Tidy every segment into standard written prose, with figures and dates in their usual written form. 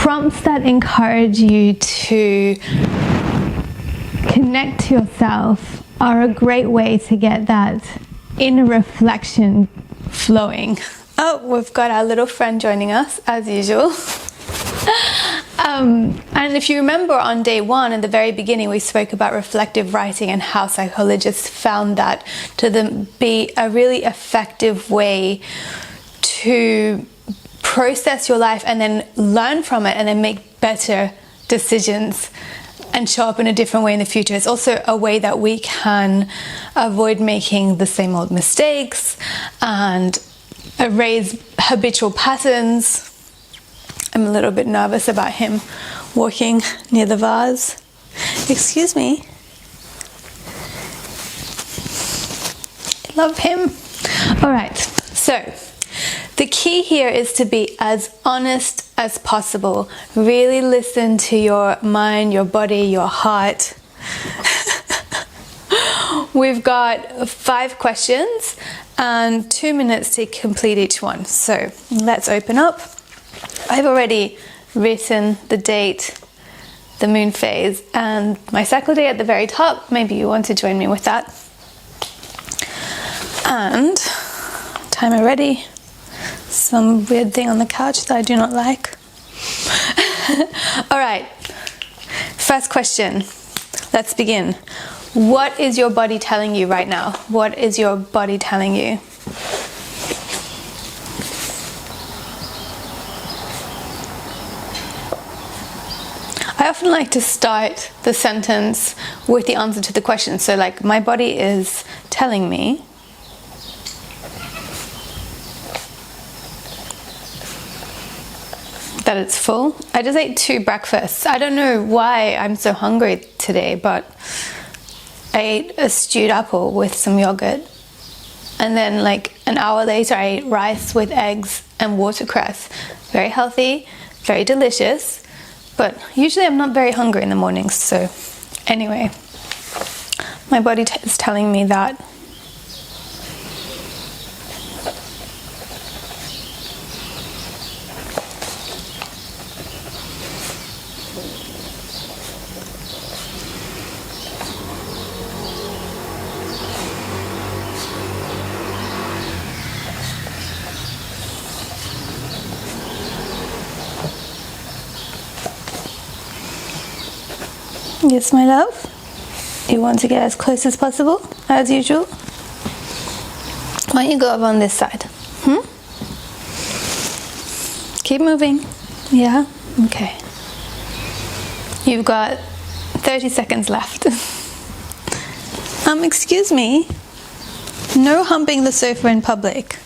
prompts that encourage you to connect to yourself are a great way to get that inner reflection flowing. Oh, we've got our little friend joining us, as usual. And if you remember on day one, in the very beginning, we spoke about reflective writing and how psychologists found that to be a really effective way to process your life and then learn from it and then make better decisions and show up in a different way in the future. It's also a way that we can avoid making the same old mistakes and erase habitual patterns. I'm a little bit nervous about him walking near the vase. Excuse me. I love him. All right, so the key here is to be as honest as possible. Really listen to your mind, your body, your heart. We've got 5 questions and 2 minutes to complete each one. So let's open up. I've already written the date, the moon phase, and my cycle day at the very top. Maybe you want to join me with that. And timer ready. Some weird thing on the couch that I do not like. All right, first question. Let's begin. What is your body telling you right now? What is your body telling you? I often like to start the sentence with the answer to the question. So like, my body is telling me that it's full. I just ate 2 breakfasts. I don't know why I'm so hungry today, but I ate a stewed apple with some yogurt. And then like an hour later, I ate rice with eggs and watercress. Very healthy, very delicious. But usually I'm not very hungry in the mornings. So anyway, my body is telling me that. Yes, my love. You want to get as close as possible, as usual. Why don't you go over on this side? Keep moving. Yeah? Okay. You've got 30 seconds left. Excuse me. No humping the sofa in public.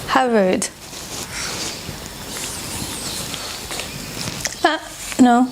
How rude. No.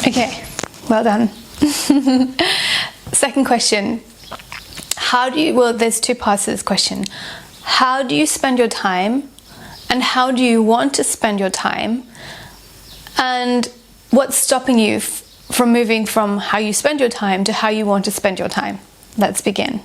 Okay, well done. Second question. There's 2 parts to this question. How do you spend your time? And how do you want to spend your time? And what's stopping you from moving from how you spend your time to how you want to spend your time? Let's begin.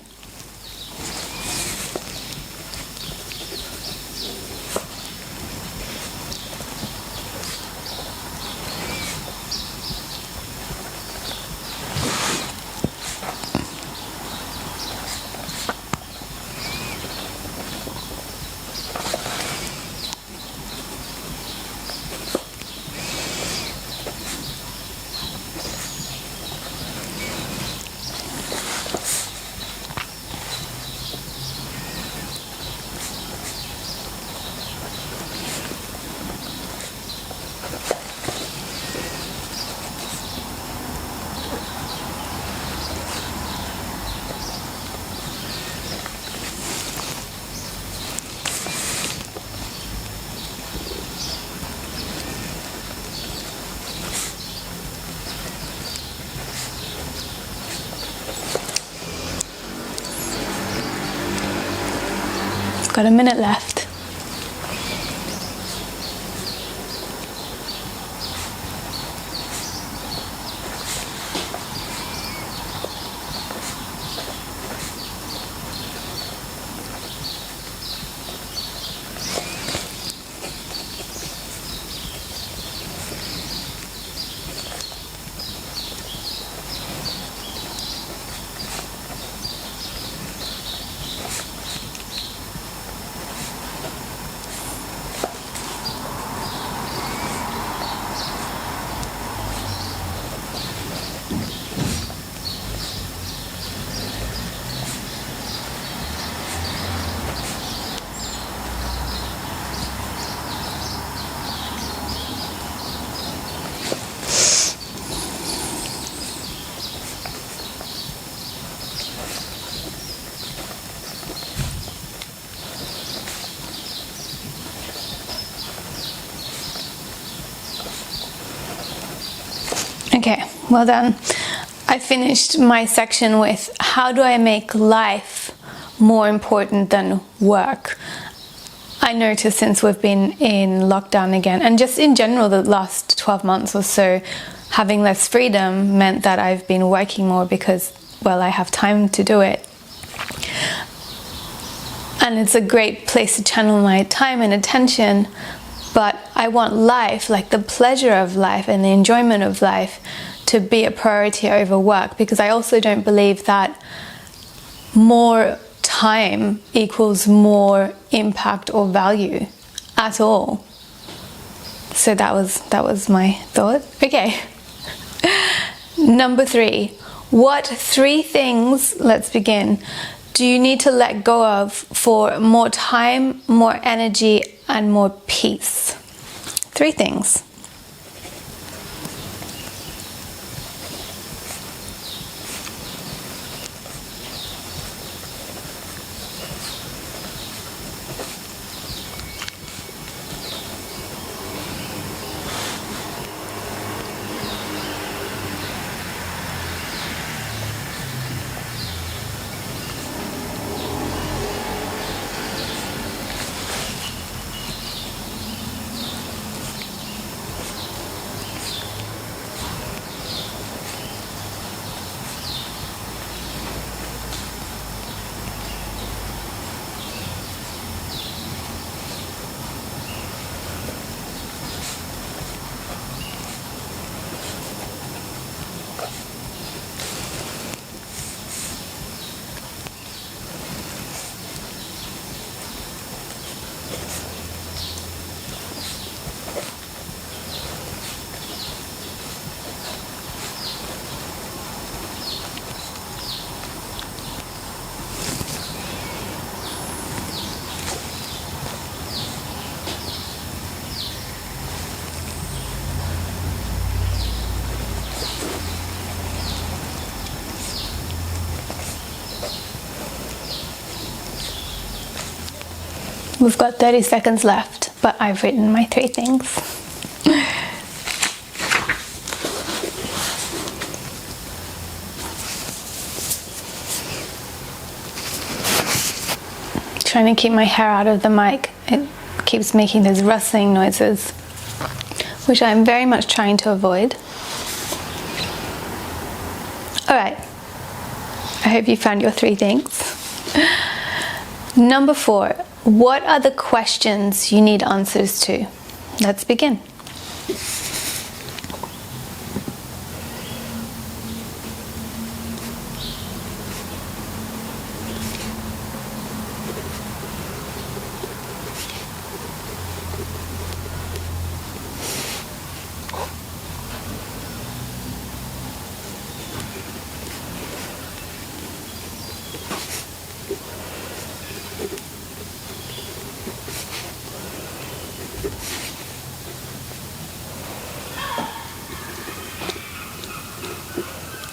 got a minute left. Okay, well done. I finished my section with how do I make life more important than work? I noticed since we've been in lockdown again, and just in general the last 12 months or so, having less freedom meant that I've been working more because, well, I have time to do it. And it's a great place to channel my time and attention, but I want life, like the pleasure of life and the enjoyment of life, to be a priority over work, because I also don't believe that more time equals more impact or value at all. So that was my thought. Okay. Number 3. What 3 things, let's begin, do you need to let go of for more time, more energy, and more peace? 3 things. We've got 30 seconds left, but I've written my 3 things. Trying to keep my hair out of the mic. It keeps making those rustling noises, which I'm very much trying to avoid. Alright, I hope you found your 3 things. Number 4. What are the questions you need answers to? Let's begin.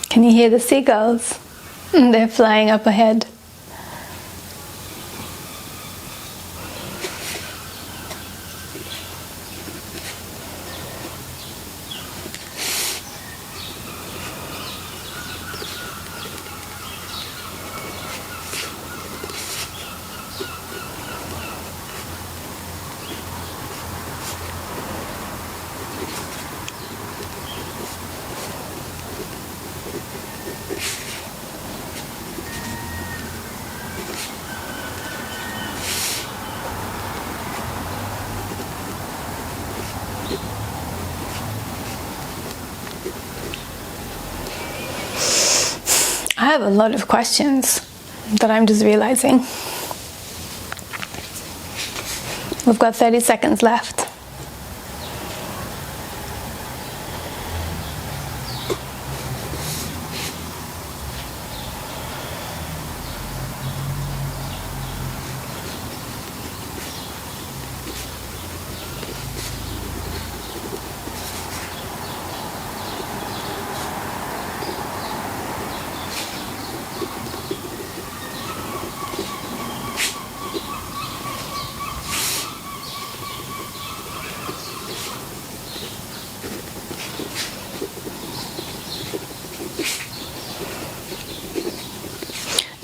Can you hear the seagulls? They're flying up ahead. I have a lot of questions that I'm just realizing. We've got 30 seconds left.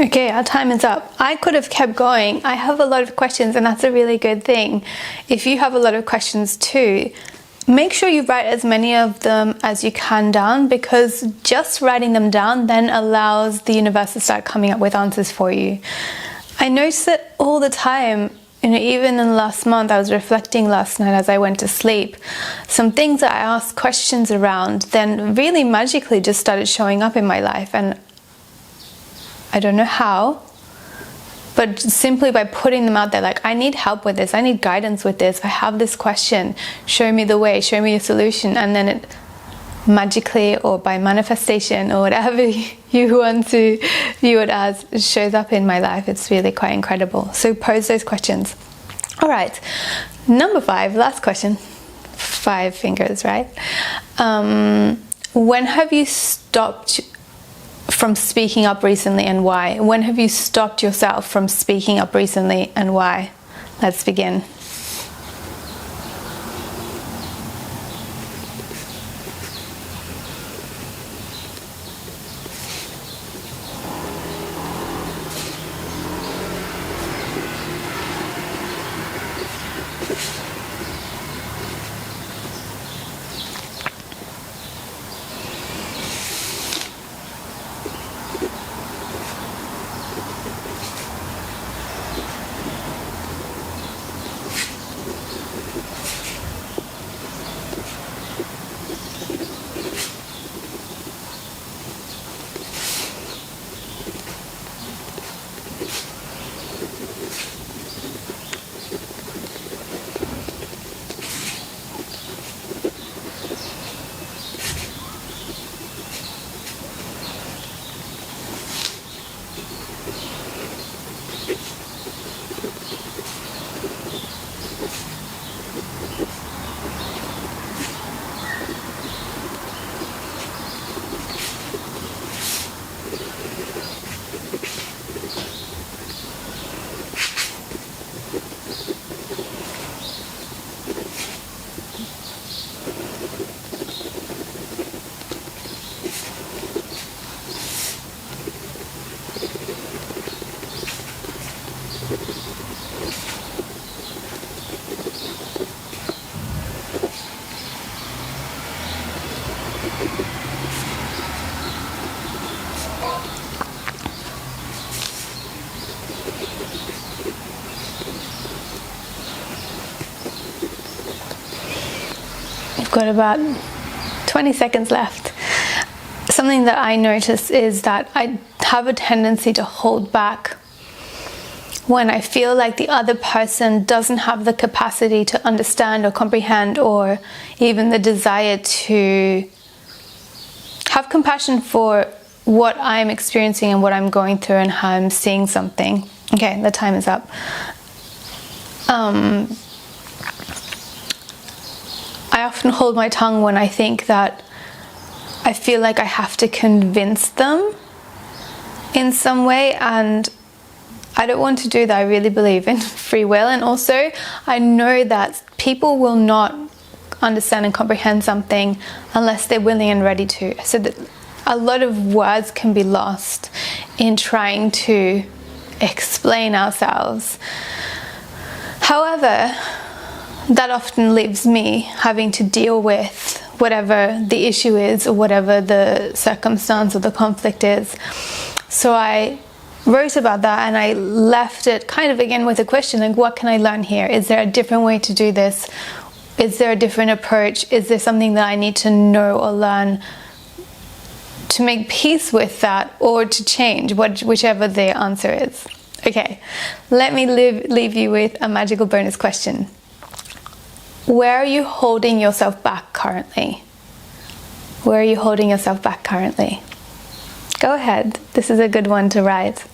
Okay, our time is up. I could have kept going. I have a lot of questions, and that's a really good thing. If you have a lot of questions too, make sure you write as many of them as you can down, because just writing them down then allows the universe to start coming up with answers for you. I notice it all the time. Even in the last month, I was reflecting last night as I went to sleep. Some things that I asked questions around then really magically just started showing up in my life, and I don't know how, but simply by putting them out there, like, I need help with this, I need guidance with this, I have this question, show me the way, show me a solution, and then it magically, or by manifestation, or whatever you want to view it as, it shows up in my life. It's really quite incredible. So pose those questions. All right, number 5, last question. 5 fingers, right? When have you stopped from speaking up recently, and why? When have you stopped yourself from speaking up recently, and why? Let's begin. Got about 20 seconds left. Something that I notice is that I have a tendency to hold back when I feel like the other person doesn't have the capacity to understand or comprehend, or even the desire to have compassion for what I'm experiencing and what I'm going through and how I'm seeing something. Okay, the time is up. I often hold my tongue when I think that I feel like I have to convince them in some way, and I don't want to do that. I really believe in free will, and also I know that people will not understand and comprehend something unless they're willing and ready to. So that a lot of words can be lost in trying to explain ourselves. However, that often leaves me having to deal with whatever the issue is, or whatever the circumstance or the conflict is. So I wrote about that, and I left it kind of again with a question, like, what can I learn here? Is there a different way to do this? Is there a different approach? Is there something that I need to know or learn to make peace with that or to change, whichever the answer is. Okay, let me leave you with a magical bonus question. Where are you holding yourself back currently? Where are you holding yourself back currently? Go ahead, this is a good one to write.